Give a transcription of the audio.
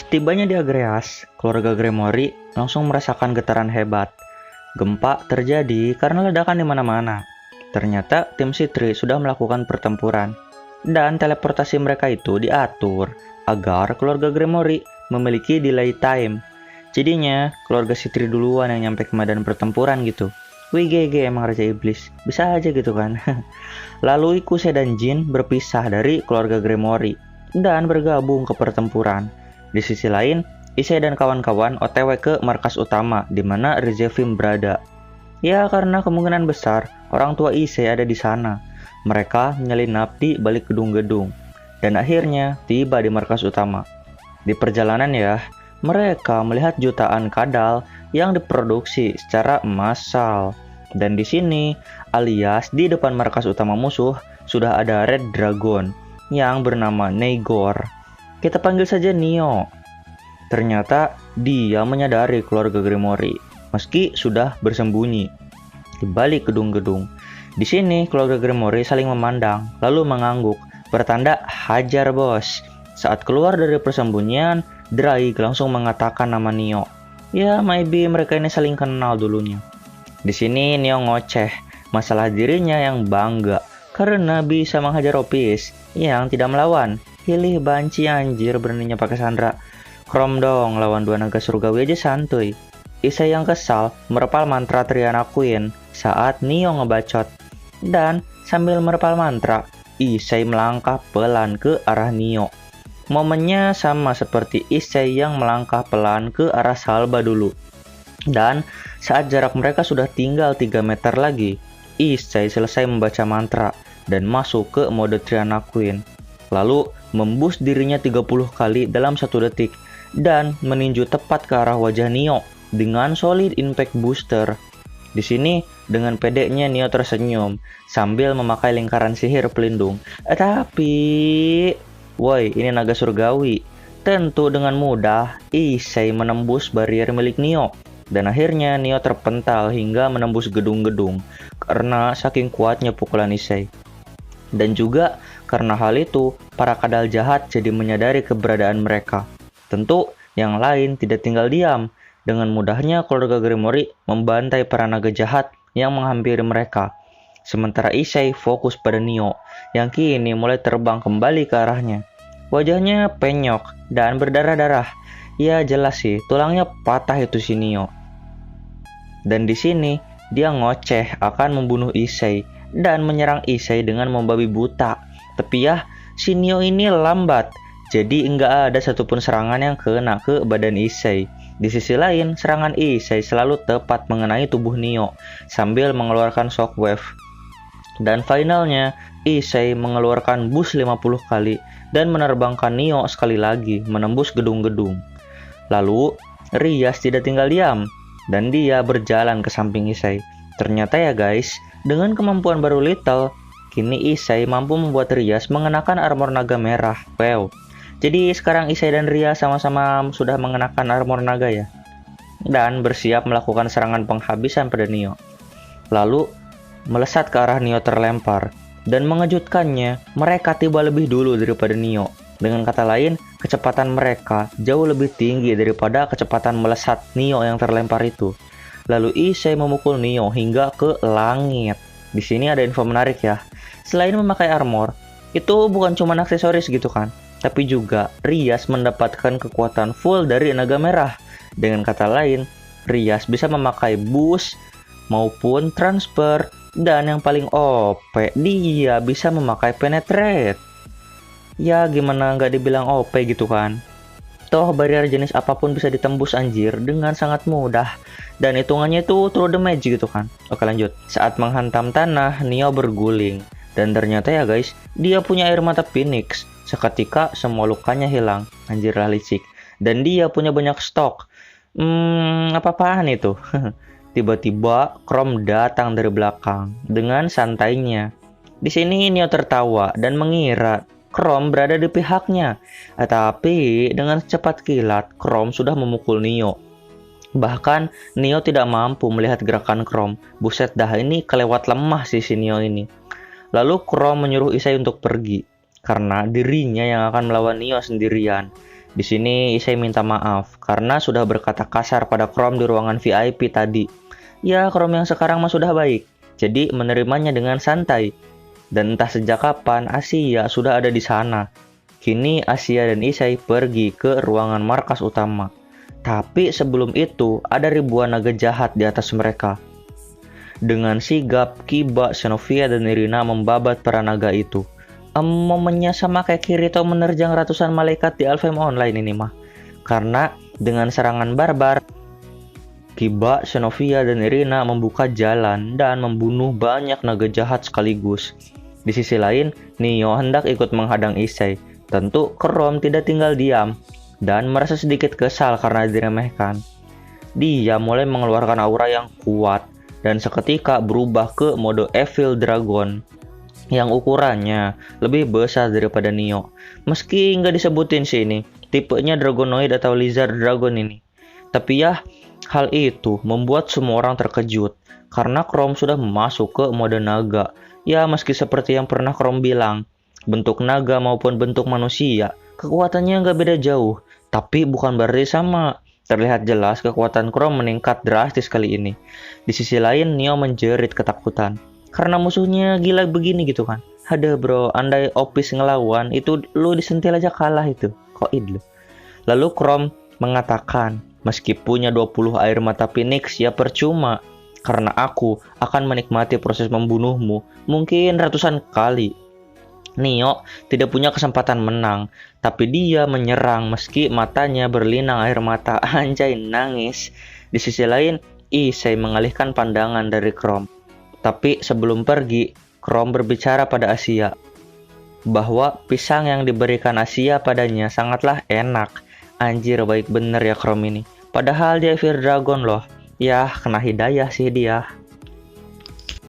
Tibanya di Agreas, keluarga Gremori langsung merasakan getaran hebat. Gempa terjadi karena ledakan di mana-mana. Ternyata tim Sitri sudah melakukan pertempuran. Dan teleportasi mereka itu diatur agar keluarga Gremori memiliki delay time. Jadinya keluarga Sitri duluan yang nyampe ke medan pertempuran gitu. Wih GG emang Raja Iblis, bisa aja gitu kan. Lalu Ikuse dan Jin berpisah dari keluarga Gremori dan bergabung ke pertempuran. Di sisi lain, Issei dan kawan-kawan OTW ke markas utama di mana Rizevim berada. Ya karena kemungkinan besar orang tua Issei ada di sana. Mereka menyelinap di balik gedung-gedung dan akhirnya tiba di markas utama. Di perjalanan ya, mereka melihat jutaan kadal yang diproduksi secara massal. Dan di sini, alias di depan markas utama musuh, sudah ada Red Dragon yang bernama Neigor. Kita panggil saja Nio. Ternyata dia menyadari keluarga Gremori, meski sudah bersembunyi di balik gedung-gedung. Di sini keluarga Gremori saling memandang, lalu mengangguk, bertanda hajar bos. Saat keluar dari persembunyian, Drake langsung mengatakan nama Nio. Ya, maybe mereka ini saling kenal dulunya. Di sini Nio ngoceh masalah dirinya yang bangga karena bisa menghajar Opis yang tidak melawan. Hilih banci anjir beraninya pakai Sandra. Krom dong lawan dua naga surgawi aja santuy. Issei yang kesal merepal mantra Triana Queen saat Nio ngebacot. Dan sambil merepal mantra, Issei melangkah pelan ke arah Nio. Momennya sama seperti Issei yang melangkah pelan ke arah Salba dulu. Dan saat jarak mereka sudah tinggal 3 meter lagi, Issei selesai membaca mantra dan masuk ke mode Triana Queen. Lalu memboost dirinya 30 kali dalam 1 detik dan meninju tepat ke arah wajah Nio dengan solid impact booster. Di sini dengan pedenya Nio tersenyum sambil memakai lingkaran sihir pelindung. Tapi, woi ini naga surgawi. Tentu dengan mudah Issei menembus barrier milik Nio. Dan akhirnya Nio terpental hingga menembus gedung-gedung karena saking kuatnya pukulan Issei. Dan juga karena hal itu, para kadal jahat jadi menyadari keberadaan mereka. Tentu yang lain tidak tinggal diam. Dengan mudahnya keluarga Gremori membantai para naga jahat yang menghampiri mereka. Sementara Issei fokus pada Nio yang kini mulai terbang kembali ke arahnya. Wajahnya penyok dan berdarah-darah. Ya jelas sih, tulangnya patah itu si Nio. Dan di sini dia ngoceh akan membunuh Issei dan menyerang Issei dengan membabi buta. Tapi ya, si Nio ini lambat. Jadi nggak ada satupun serangan yang kena ke badan Issei. Di sisi lain, serangan Issei selalu tepat mengenai tubuh Nio sambil mengeluarkan shockwave. Dan finalnya, Issei mengeluarkan boost 50 kali dan menerbangkan Nio sekali lagi menembus gedung-gedung. Lalu, Rias tidak tinggal diam dan dia berjalan ke samping Issei. Ternyata ya guys, dengan kemampuan baru Little, kini Issei mampu membuat Rias mengenakan armor naga merah. Wow. Jadi sekarang Issei dan Rias sama-sama sudah mengenakan armor naga ya. Dan bersiap melakukan serangan penghabisan pada Nio. Lalu melesat ke arah Nio terlempar. Dan mengejutkannya, mereka tiba lebih dulu daripada Nio. Dengan kata lain, kecepatan mereka jauh lebih tinggi daripada kecepatan melesat Nio yang terlempar itu. Lalu Issei memukul Nio hingga ke langit. Di sini ada info menarik ya. Selain memakai armor, itu bukan cuma aksesoris gitu kan, tapi juga Rias mendapatkan kekuatan full dari naga merah. Dengan kata lain, Rias bisa memakai boost maupun transfer, dan yang paling OP, dia bisa memakai penetrate. Ya gimana nggak dibilang OP gitu kan. Toh barrier jenis apapun bisa ditembus anjir dengan sangat mudah. Dan hitungannya itu true damage gitu kan. Oke lanjut. Saat menghantam tanah, Nio berguling. Dan ternyata ya guys, dia punya air mata Phoenix. Seketika semua lukanya hilang. Anjir lah licik. Dan dia punya banyak stok. Apa-apaan itu? Tiba-tiba Chrome datang dari belakang dengan santainya. Di sini Nio tertawa dan mengira Chrome berada di pihaknya. Tapi dengan cepat kilat, Chrome sudah memukul Nio. Bahkan Nio tidak mampu melihat gerakan Chrome. Buset dah, ini kelewat lemah sih si Nio ini. Lalu Chrome menyuruh Issei untuk pergi karena dirinya yang akan melawan Nio sendirian. Di sini Issei minta maaf karena sudah berkata kasar pada Chrome di ruangan VIP tadi. Ya, Chrome yang sekarang mah sudah baik, jadi menerimanya dengan santai. Dan entah sejak kapan Asia sudah ada di sana. Kini Asia dan Issei pergi ke ruangan markas utama. Tapi sebelum itu ada ribuan naga jahat di atas mereka. Dengan sigap, Kiba, Xenovia, dan Irina membabat para naga itu. Momennya sama kayak Kirito menerjang ratusan malaikat di Alfheim Online ini mah. Karena dengan serangan barbar, Kiba, Xenovia, dan Irina membuka jalan dan membunuh banyak naga jahat sekaligus. Di sisi lain, Nio hendak ikut menghadang Issei. Tentu Chrome tidak tinggal diam dan merasa sedikit kesal karena diremehkan. Dia mulai mengeluarkan aura yang kuat dan seketika berubah ke mode Evil Dragon yang ukurannya lebih besar daripada Nio. Meski nggak disebutin sih ini, tipenya Dragonoid atau Lizard Dragon ini. Tapi ya, hal itu membuat semua orang terkejut, karena Chrome sudah masuk ke mode naga. Ya, meski seperti yang pernah Chrome bilang, bentuk naga maupun bentuk manusia, kekuatannya nggak beda jauh. Tapi bukan berarti sama. Terlihat jelas kekuatan Chrome meningkat drastis kali ini. Di sisi lain, Neo menjerit ketakutan. Karena musuhnya gila begini gitu kan. Ada bro, andai Opis ngelawan, itu lu disentil aja kalah itu. Koid lu. Lalu Chrome mengatakan, meski punya 20 air mata Phoenix, ya percuma. Karena aku akan menikmati proses membunuhmu mungkin ratusan kali. Neo tidak punya kesempatan menang, tapi dia menyerang meski matanya berlinang air mata. Anjay, nangis. Di sisi lain, Issei mengalihkan pandangan dari Chrome. Tapi sebelum pergi, Chrome berbicara pada Asia bahwa pisang yang diberikan Asia padanya sangatlah enak. Anjir, baik bener ya Chrome ini. Padahal dia Evil Dragon loh. Ya, kena hidayah sih dia.